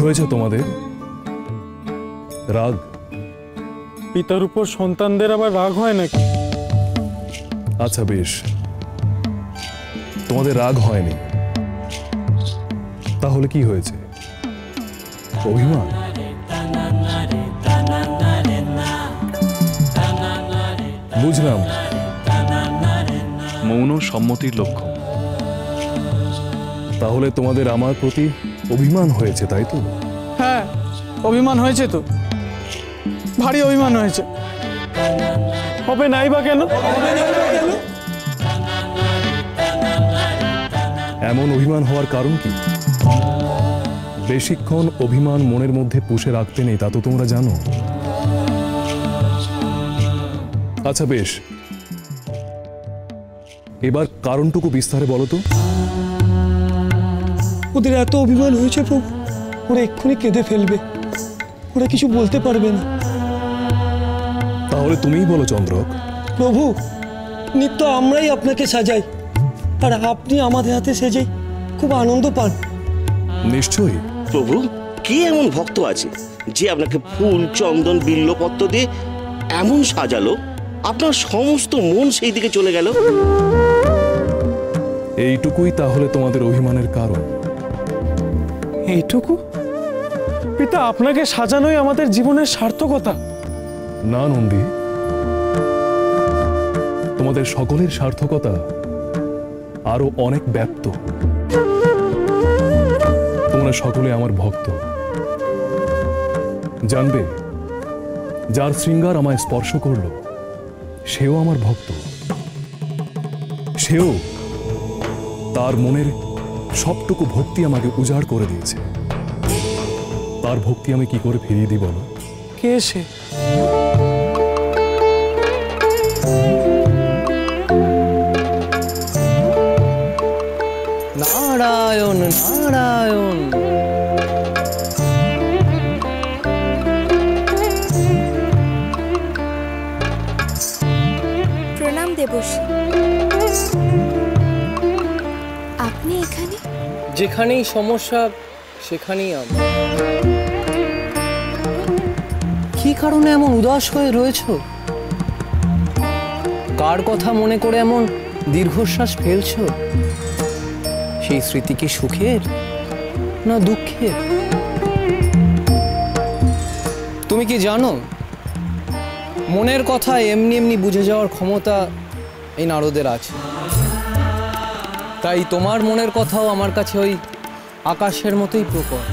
হয়েছে তোমাদের? রাগ? পিতার উপর সন্তানদের আবার রাগ হয় নাকি? আচ্ছা বেশ, তোমাদের রাগ হয়নি, তাহলে কি হয়েছে? অভিমান? বুঝলাম, মৌন সম্মতির লক্ষ্য। তাহলে তোমাদের আমার প্রতি অভিমান হয়েছে, তাই তো? হ্যাঁ, অভিমান হয়েছে তো, ভারী অভিমান হয়েছে। হবে নাই বা কেন? এমন অভিমান হওয়ার কারণ কি? বেশিক্ষণ অভিমান মনের মধ্যে পুষে রাখতে নেই, তা তো তোমরা জানো। আচ্ছা বেশ, এবার কারণটুকু বিস্তারে বলো তো। ওদের এত অভিমান হয়েছে প্রভু, ওরা এক্ষুনি কেঁদে ফেলবে, ওরা কিছু বলতে পারবে না। তাহলে তুমিই বলো চন্দ্রক। প্রভু, নিত্য আমরাই আপনাকে সাজাই, আর আপনি আমাদের হাতে সেজেই খুব আনন্দ পান। নিশ্চয়ই। প্রভু, কি এমন ভক্ত আছে যে আপনাকে ফুল, চন্দন, বিল্লপত্র দিয়ে এমন সাজালো আপনার সমস্ত মন সেই দিকে চলে গেল? এইটুকুই তাহলে তোমাদের অভিমানের কারণ? এইটুকু? পিতা, আপনাকে সাজানোই আমাদের জীবনের সার্থকতা। না নন্দী, তোমাদের সকলের সার্থকতা আরো অনেক ব্যাপ্ত। তোমরা সকলে আমার ভক্ত। জানবে, যার শৃঙ্গার আমায় স্পর্শ করলো সেও আমার ভক্ত। সেও তার মনের সবটুকু ভক্তি আমাকে উজাড় করে দিয়েছে। তার ভক্তি আমি কি করে ফিরিয়ে দিব না? কে সে? নারায়ণ নারায়ণ। প্রণাম দেবশ্রী। আপনি এখানে? যেখানেই সমস্যা সেখানেই আমি। কি কারণে এমন উদাস হয়ে রয়েছো? কার কথা মনে করে এমন দীর্ঘশ্বাস ফেলছো? সেই স্মৃতি কি সুখের না দুঃখের? তুমি কি জানো, মনের কথা এমনি এমনি বুঝে যাওয়ার ক্ষমতা এই নারদের আছে। তাই তোমার মনের কথাও আমার কাছে ওই আকাশের মতোই প্রকট।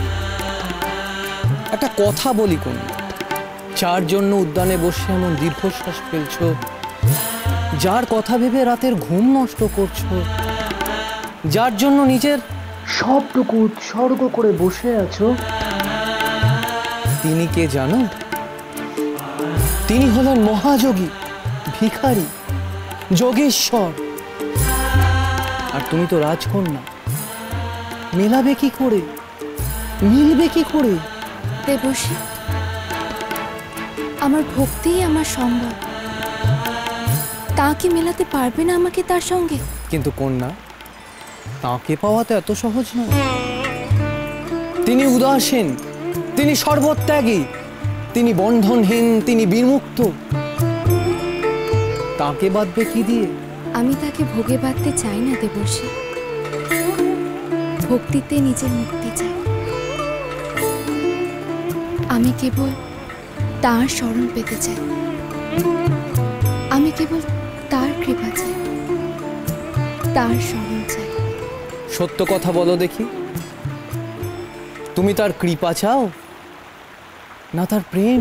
একটা কথা বলি কোন, যার জন্য উদ্যানে বসে এমন দীর্ঘশ্বাস ফেলছো, যার কথা ভেবে রাতের ঘুম নষ্ট করছো, যার জন্য নিজের সবটুকু উৎসর্গ করে বসে আছো, তিনি কে জানো? তিনি হলেন মহাযোগী, ভিখারি, যোগেশ্বর। আর তুমি তো রাজকন্যা, মেলাবে কি করে, মিলবে কি করে? দেবশ্রী, আমার ভক্তিই আমার সম্বল, তা কি মেলাতে পারবে না আমাকে তার সঙ্গে? কিন্তু কন্যা, তাকে পাওয়া তো এত সহজ নয়। তিনি উদাসীন, তিনি সর্বত্যাগী, তিনি বন্ধনহীন, তিনি বিমুক্ত। তাকে বাঁধবে কি দিয়ে? আমি তাকে ভোগে বাঁধতে চাই না দেবশ্রী, ভক্তিতে নিজের মুক্তি চাই। আমি কেবল তার শরণ পেতে চাই, আমি কেবল তার কৃপা চাই, তার শরণ চাই। সত্য কথা বলো দেখি, তুমি তার কৃপা চাও না তার প্রেম?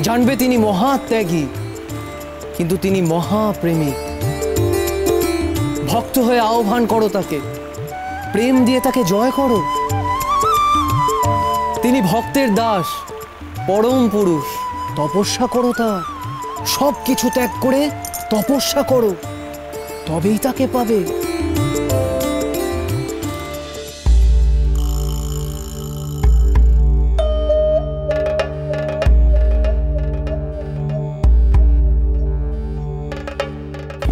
জানবে তিনি মহাত্যাগী, কিন্তু তিনি মহাপ্রেমিক। ভক্ত হয়ে আহ্বান করো তাকে, প্রেম দিয়ে তাকে জয় করো। তিনি ভক্তের দাস, পরম পুরুষ। তপস্যা করো তার, সব কিছু ত্যাগ করে তপস্যা করো, তবেই তাকে পাবে।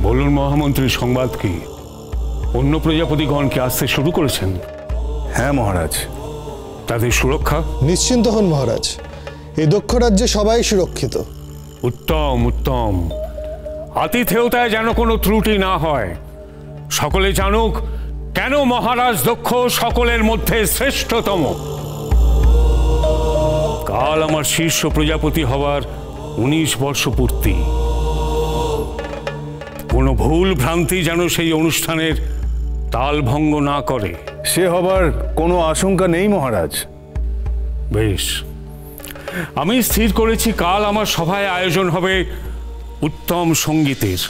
বলুন মহামন্ত্রী, সংবাদ কি? অন্য প্রজাপতিগণ কি আসতে শুরু করেছেন? হ্যাঁ মহারাজ, তাদের সুরক্ষা? নিশ্চিন্ত হন মহারাজ, এই দক্ষ রাজ্যে সবাই সুরক্ষিত। উত্তম উত্তম। আতিথেয়তায় যেন কোনো ত্রুটি না হয়। সকলে জানুক কেন মহারাজ দক্ষ সকলের মধ্যে শ্রেষ্ঠতম। কাল আমার শীর্ষ প্রজাপতি হওয়ার 19 বর্ষ পূর্তি। কোনো ভুল ভ্রান্তি যেন সেই অনুষ্ঠানের তালভঙ্গ না করে। সে হবার কোনো আশঙ্কা নেই মহারাজ। বেশ, আমি স্থির করেছি কাল আমার সভায় আয়োজন হবে উত্তম সঙ্গীতের।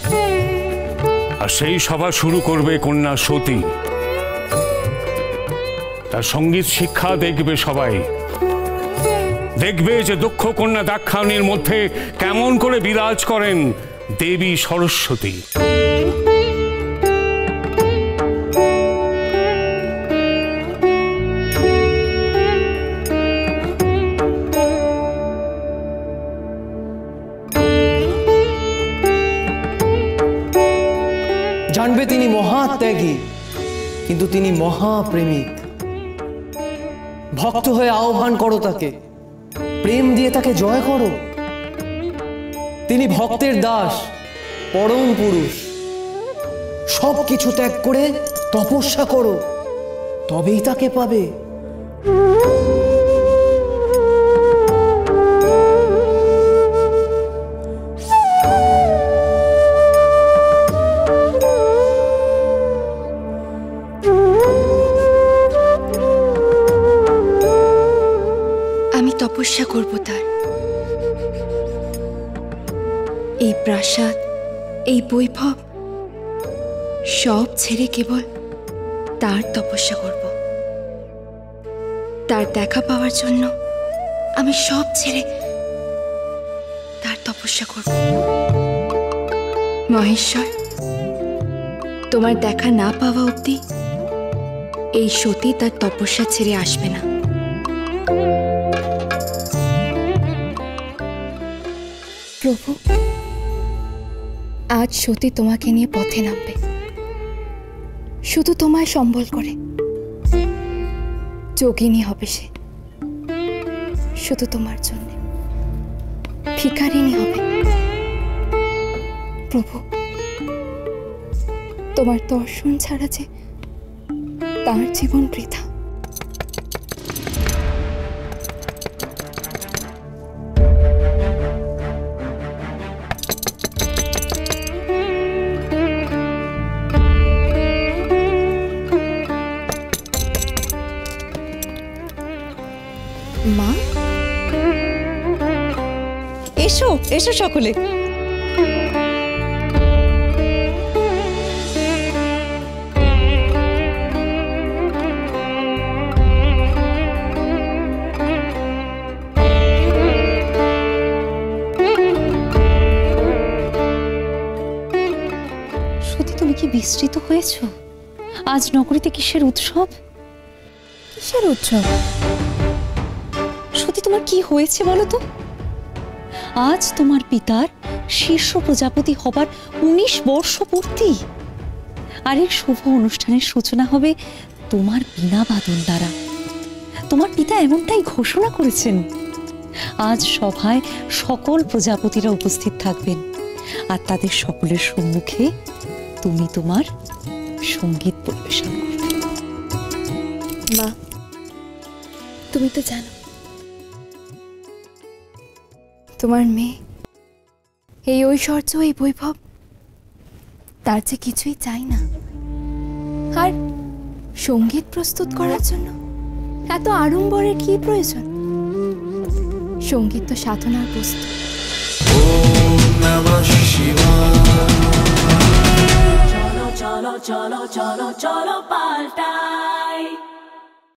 আর সেই সভা শুরু করবে কন্যা সতী। তার সঙ্গীত শিক্ষা দেখবে সবাই। দেখবে যে দক্ষ কন্যা দাক্ষায়ণীর মধ্যে কেমন করে বিরাজ করেন দেবী সরস্বতী। জানবে তিনি মহাত্যাগী, কিন্তু তিনি মহাপ্রেমিক। ভক্ত হয়ে আহ্বান করো তাকে, প্রেম দিয়ে তাকে জয় করো। তিনি ভক্তের দাস, পরম পুরুষ। সব কিছু ত্যাগ করে তপস্যা করো, তবেই তাকে পাবে। তপস্যা করব তার। এই প্রাসাদ, এই বৈভব সব ছেড়ে কেবল তার তপস্যা করব। তার দেখা পাওয়ার জন্য আমি সব ছেড়ে তার তপস্যা করব। মহেশ্বর, তোমার দেখা না পাওয়া অবধি এই সতী তার তপস্যা ছেড়ে আসবে না। প্রভু, আজ সতী তোমাকে নিয়ে পথে নামবে, শুধু তোমায় সম্বল করে। যোগিনী হবে সে, শুধু তোমার জন্য। ভিখারিণী হবে। প্রভু, তোমার দর্শন ছাড়া যে তার জীবন বৃথা। মা, এসো এসো সকলে। সত্যি তুমি কি বিস্মৃত হয়েছ? আজ নগরীতে কিসের উৎসব? কিসের উৎসব? সত্যি তোমার কি হয়েছে বলো তো? আজ তোমার পিতার শীর্ষ প্রজাপতি হবার 19 বর্ষ পূর্তি। আর এই শুভ অনুষ্ঠানের সূচনা হবে তোমার বীণা বাদন দ্বারা। তোমার পিতা এমনটাই ঘোষণা করেছেন। আজ সভায় সকল প্রজাপতিরা উপস্থিত থাকবেন, আর তাদের সকলের সম্মুখে তুমি তোমার সঙ্গীত পরিবেশন করবে। মা, তুমি তো জানো তোমার মেয়ে এই ঐশ্বর্য, এই বৈভব তার যে কিছুই চাই না। আর সঙ্গীত প্রস্তুত করার জন্য এত আড়ম্বরের কি প্রয়োজন? সঙ্গীত তো সাধনার বস্তু। চলো চলো চলো চলো চলো পাল্টাই।